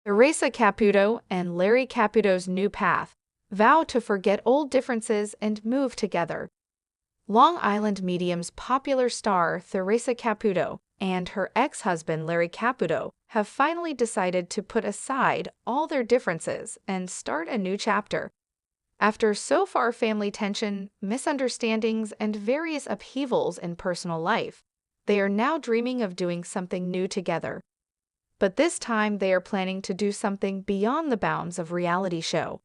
Theresa Caputo and Larry Caputo's new path vow to forget old differences and move together. Long Island Medium's popular star Theresa Caputo and her ex-husband Larry Caputo have finally decided to put aside all their differences and start a new chapter. After so far family tension, misunderstandings, and various upheavals in personal life, they are now dreaming of doing something new together. But this time they are planning to do something beyond the bounds of reality show.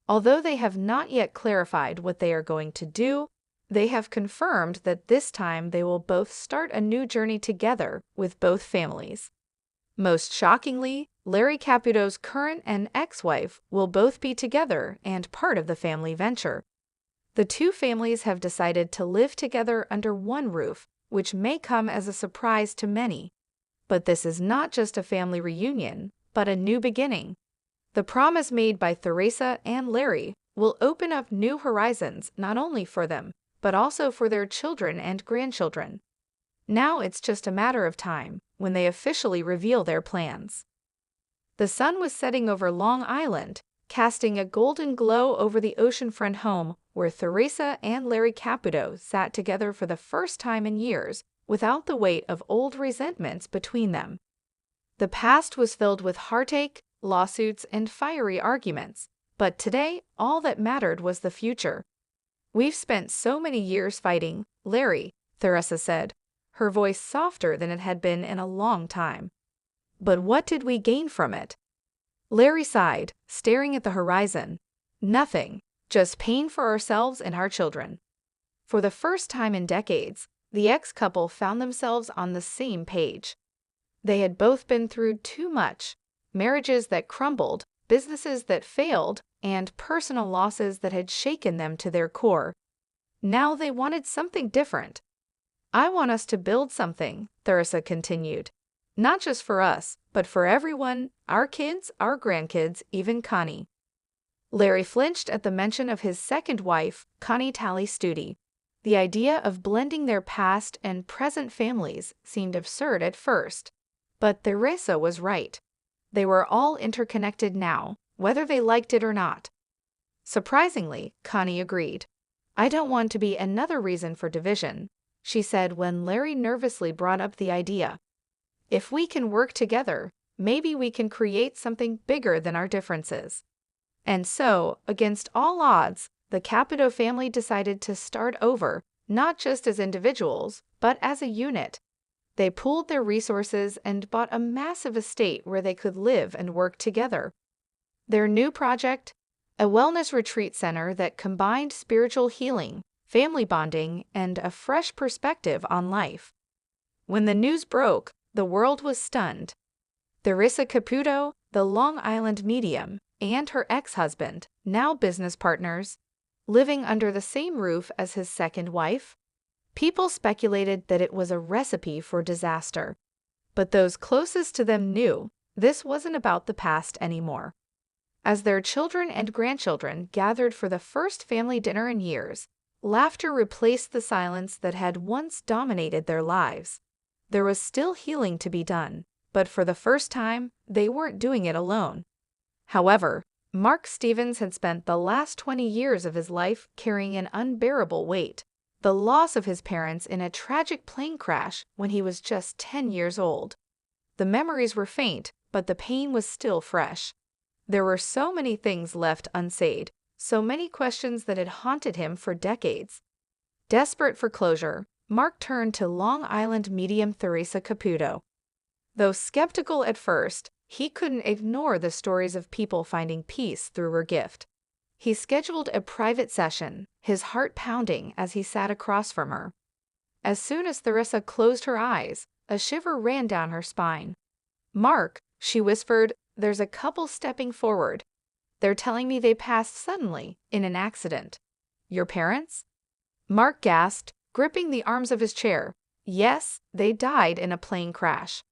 Although they have not yet clarified what they are going to do, they have confirmed that this time they will both start a new journey together with both families. Most shockingly, Larry Caputo's current and ex-wife will both be together and part of the family venture. The two families have decided to live together under one roof, which may come as a surprise to many. But this is not just a family reunion, but a new beginning. The promise made by Theresa and Larry will open up new horizons not only for them, but also for their children and grandchildren. Now it's just a matter of time when they officially reveal their plans. The sun was setting over Long Island, casting a golden glow over the oceanfront home where Theresa and Larry Caputo sat together for the first time in years without the weight of old resentments between them. The past was filled with heartache, lawsuits, and fiery arguments, but today all that mattered was the future. "We've spent so many years fighting, Larry," Theresa said, her voice softer than it had been in a long time. "But what did we gain from it?" Larry sighed, staring at the horizon. "Nothing, just pain for ourselves and our children." For the first time in decades, the ex-couple found themselves on the same page. They had both been through too much: marriages that crumbled, businesses that failed, and personal losses that had shaken them to their core. Now they wanted something different. "I want us to build something," Theresa continued. "Not just for us, but for everyone, our kids, our grandkids, even Connie." Larry flinched at the mention of his second wife, Connie Talley Studi. The idea of blending their past and present families seemed absurd at first. But Theresa was right. They were all interconnected now, whether they liked it or not. Surprisingly, Connie agreed. "I don't want to be another reason for division," she said when Larry nervously brought up the idea. "If we can work together, maybe we can create something bigger than our differences." And so, against all odds, the Caputo family decided to start over, not just as individuals, but as a unit. They pooled their resources and bought a massive estate where they could live and work together. Their new project? A wellness retreat center that combined spiritual healing, family bonding, and a fresh perspective on life. When the news broke, the world was stunned. Theresa Caputo, the Long Island medium, and her ex-husband, now business partners, living under the same roof as his second wife. People speculated that it was a recipe for disaster. But those closest to them knew this wasn't about the past anymore. As their children and grandchildren gathered for the first family dinner in years, laughter replaced the silence that had once dominated their lives. There was still healing to be done, but for the first time, they weren't doing it alone. However, Mark Stevens had spent the last 20 years of his life carrying an unbearable weight: the loss of his parents in a tragic plane crash when he was just 10 years old. The memories were faint, but the pain was still fresh. There were so many things left unsaid, so many questions that had haunted him for decades. Desperate for closure, Mark turned to Long Island medium Theresa Caputo. Though skeptical at first, he couldn't ignore the stories of people finding peace through her gift. He scheduled a private session, his heart pounding as he sat across from her. As soon as Theresa closed her eyes, a shiver ran down her spine. "Mark," she whispered, "there's a couple stepping forward. They're telling me they passed suddenly, in an accident." "Your parents?" Mark gasped, gripping the arms of his chair. "Yes, they died in a plane crash."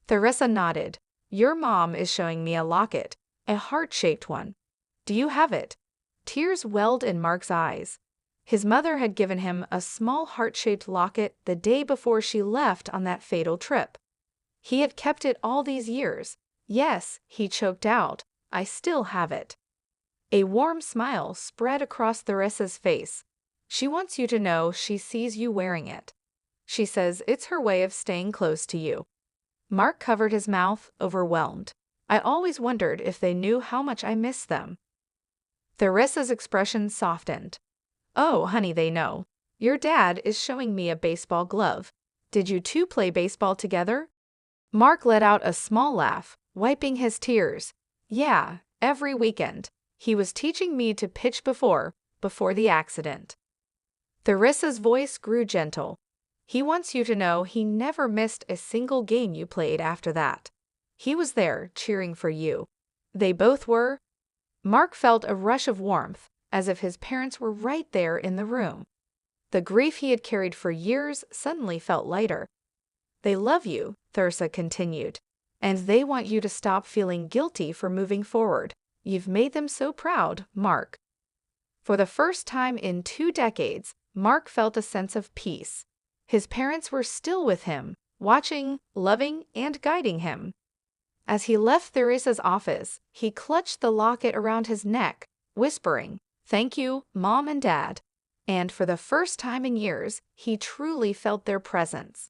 Theresa nodded. "Your mom is showing me a locket, a heart-shaped one. Do you have it?" Tears welled in Mark's eyes. His mother had given him a small heart-shaped locket the day before she left on that fatal trip. He had kept it all these years, Yes, he choked out. I still have it. A warm smile spread across Theresa's face. She wants you to know she sees you wearing it. She says it's her way of staying close to you. Mark covered his mouth, overwhelmed. I always wondered if they knew how much I miss them. Theresa's expression softened. Oh, honey, they know. Your dad is showing me a baseball glove. Did you two play baseball together? Mark let out a small laugh, wiping his tears. Yeah, every weekend. He was teaching me to pitch before the accident. Theresa's voice grew gentle. He wants you to know he never missed a single game you played after that. He was there, cheering for you. They both were. Mark felt a rush of warmth, as if his parents were right there in the room. The grief he had carried for years suddenly felt lighter. They love you, Theresa continued, and they want you to stop feeling guilty for moving forward. You've made them so proud, Mark. For the first time in 2 decades, Mark felt a sense of peace. His parents were still with him, watching, loving, and guiding him. As he left Theresa's office, he clutched the locket around his neck, whispering, "Thank you, Mom and Dad." And for the first time in years, he truly felt their presence.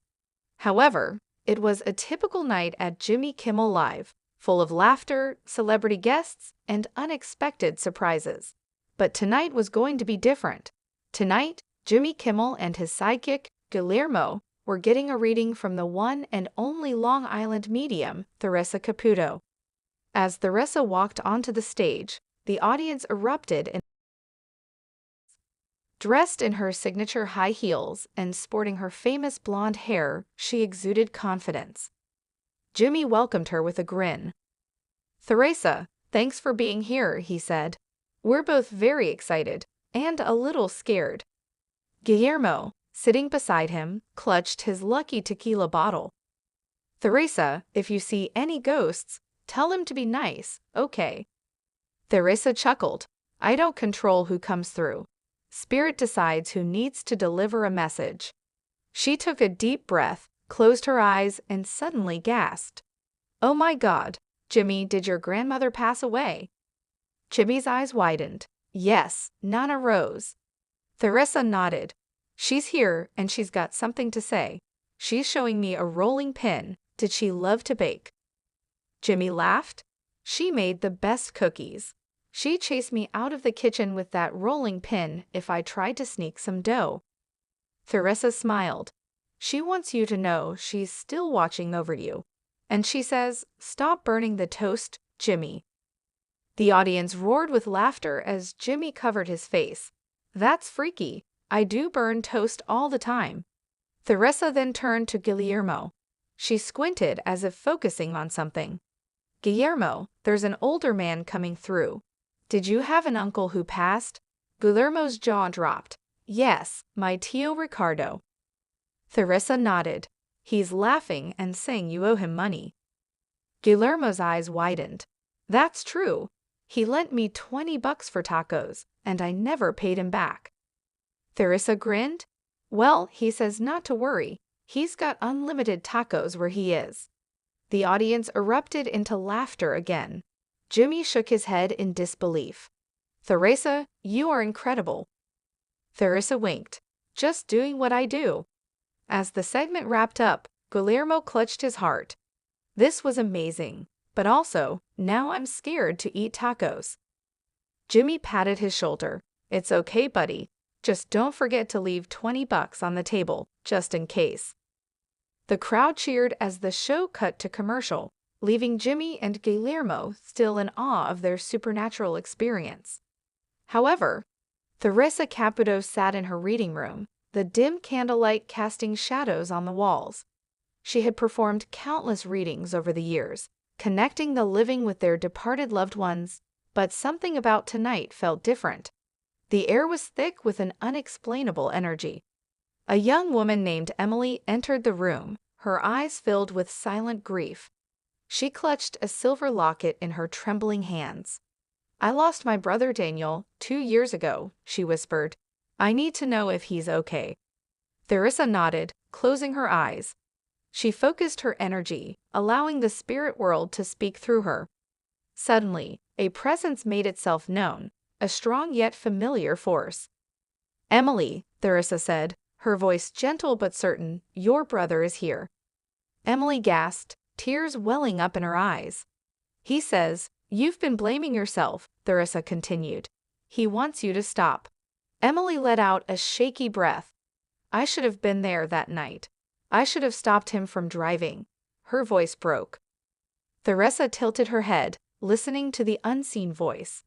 However, it was a typical night at Jimmy Kimmel Live, full of laughter, celebrity guests, and unexpected surprises. But tonight was going to be different. Tonight, Jimmy Kimmel and his sidekick, Guillermo, were getting a reading from the one and only Long Island medium, Theresa Caputo. As Theresa walked onto the stage, the audience erupted in. Dressed in her signature high heels and sporting her famous blonde hair, she exuded confidence. Jimmy welcomed her with a grin. "Theresa, thanks for being here," he said. "We're both very excited and a little scared." Guillermo, sitting beside him, clutched his lucky tequila bottle. "Theresa, if you see any ghosts, tell him to be nice, okay?" Theresa chuckled. "I don't control who comes through. Spirit decides who needs to deliver a message." She took a deep breath, closed her eyes, and suddenly gasped. "Oh my God, Jimmy, did your grandmother pass away?" Jimmy's eyes widened. "Yes, Nana Rose." Theresa nodded. "She's here, and she's got something to say. She's showing me a rolling pin. Did she love to bake?" Jimmy laughed. "She made the best cookies. She'd chase me out of the kitchen with that rolling pin if I tried to sneak some dough." Theresa smiled. "She wants you to know she's still watching over you. And she says, stop burning the toast, Jimmy." The audience roared with laughter as Jimmy covered his face. "That's freaky. I do burn toast all the time." Theresa then turned to Guillermo. She squinted as if focusing on something. "Guillermo, there's an older man coming through. Did you have an uncle who passed?" Guillermo's jaw dropped. "Yes, my Tio Ricardo." Theresa nodded. "He's laughing and saying you owe him money." Guillermo's eyes widened. "That's true. He lent me $20 for tacos, and I never paid him back." Theresa grinned. "Well, he says not to worry. He's got unlimited tacos where he is." The audience erupted into laughter again. Jimmy shook his head in disbelief. "Theresa, you are incredible." Theresa winked. "Just doing what I do." As the segment wrapped up, Guillermo clutched his heart. This was amazing, but also, now I'm scared to eat tacos. Jimmy patted his shoulder. "It's okay, buddy. Just don't forget to leave $20 on the table, just in case." The crowd cheered as the show cut to commercial, leaving Jimmy and Guillermo still in awe of their supernatural experience. However, Theresa Caputo sat in her reading room, the dim candlelight casting shadows on the walls. She had performed countless readings over the years, connecting the living with their departed loved ones, but something about tonight felt different. The air was thick with an unexplainable energy. A young woman named Emily entered the room, her eyes filled with silent grief. She clutched a silver locket in her trembling hands. "I lost my brother Daniel 2 years ago," she whispered. "I need to know if he's okay." Theresa nodded, closing her eyes. She focused her energy, allowing the spirit world to speak through her. Suddenly, a presence made itself known, a strong yet familiar force. "Emily," Theresa said, her voice gentle but certain, "your brother is here." Emily gasped, tears welling up in her eyes. "He says, you've been blaming yourself," Theresa continued. "He wants you to stop." Emily let out a shaky breath. "I should have been there that night. I should have stopped him from driving." Her voice broke. Theresa tilted her head, listening to the unseen voice.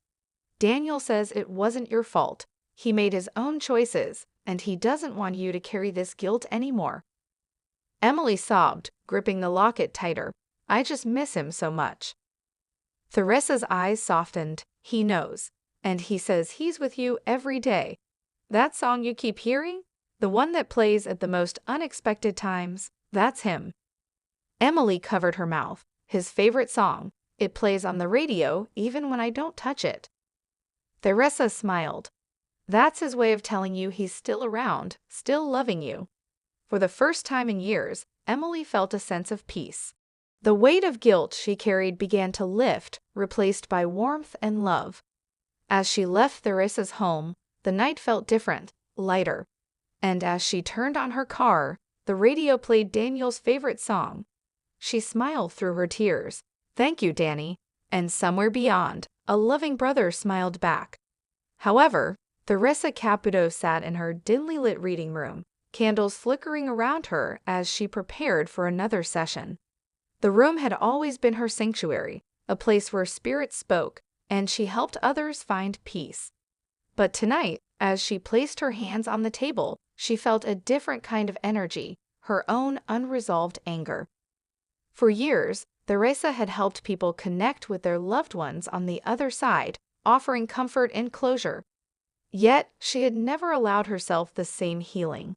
"Daniel says it wasn't your fault. He made his own choices, and he doesn't want you to carry this guilt anymore." Emily sobbed, gripping the locket tighter. "I just miss him so much." Theresa's eyes softened. "He knows. And he says he's with you every day. That song you keep hearing? The one that plays at the most unexpected times? That's him." Emily covered her mouth. "His favorite song. It plays on the radio even when I don't touch it." Theresa smiled. "That's his way of telling you he's still around, still loving you." For the first time in years, Emily felt a sense of peace. The weight of guilt she carried began to lift, replaced by warmth and love. As she left Theresa's home, the night felt different, lighter. And as she turned on her car, the radio played Daniel's favorite song. She smiled through her tears. "Thank you, Danny." And somewhere beyond, a loving brother smiled back. However, Theresa Caputo sat in her dimly lit reading room, candles flickering around her as she prepared for another session. The room had always been her sanctuary, a place where spirits spoke, and she helped others find peace. But tonight, as she placed her hands on the table, she felt a different kind of energy, her own unresolved anger. For years, Theresa had helped people connect with their loved ones on the other side, offering comfort and closure. Yet, she had never allowed herself the same healing.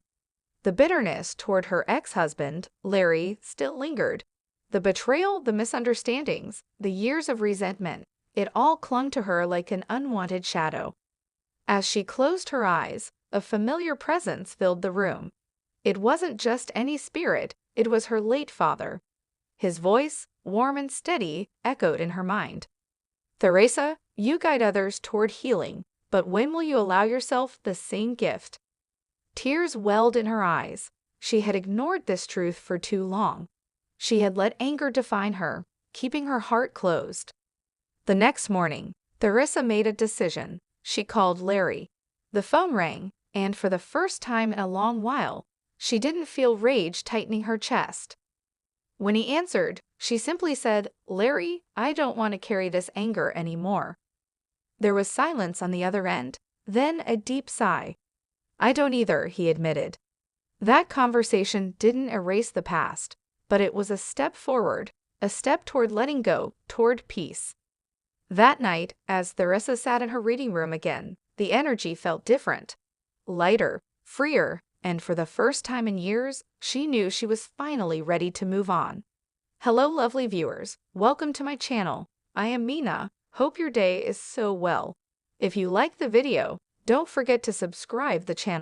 The bitterness toward her ex-husband, Larry, still lingered. The betrayal, the misunderstandings, the years of resentment, it all clung to her like an unwanted shadow. As she closed her eyes, a familiar presence filled the room. It wasn't just any spirit, it was her late father. His voice, warm and steady, echoed in her mind. "Theresa, you guide others toward healing, but when will you allow yourself the same gift?" Tears welled in her eyes. She had ignored this truth for too long. She had let anger define her, keeping her heart closed. The next morning, Theresa made a decision. She called Larry. The phone rang, and for the first time in a long while, she didn't feel rage tightening her chest. When he answered, she simply said, "Larry, I don't want to carry this anger anymore." There was silence on the other end, then a deep sigh. "I don't either," he admitted. That conversation didn't erase the past, but it was a step forward, a step toward letting go, toward peace. That night, as Theresa sat in her reading room again, the energy felt different. Lighter, freer, and for the first time in years, she knew she was finally ready to move on. Hello, lovely viewers. Welcome to my channel. I am Mina. Hope your day is so well. If you like the video, don't forget to subscribe the channel.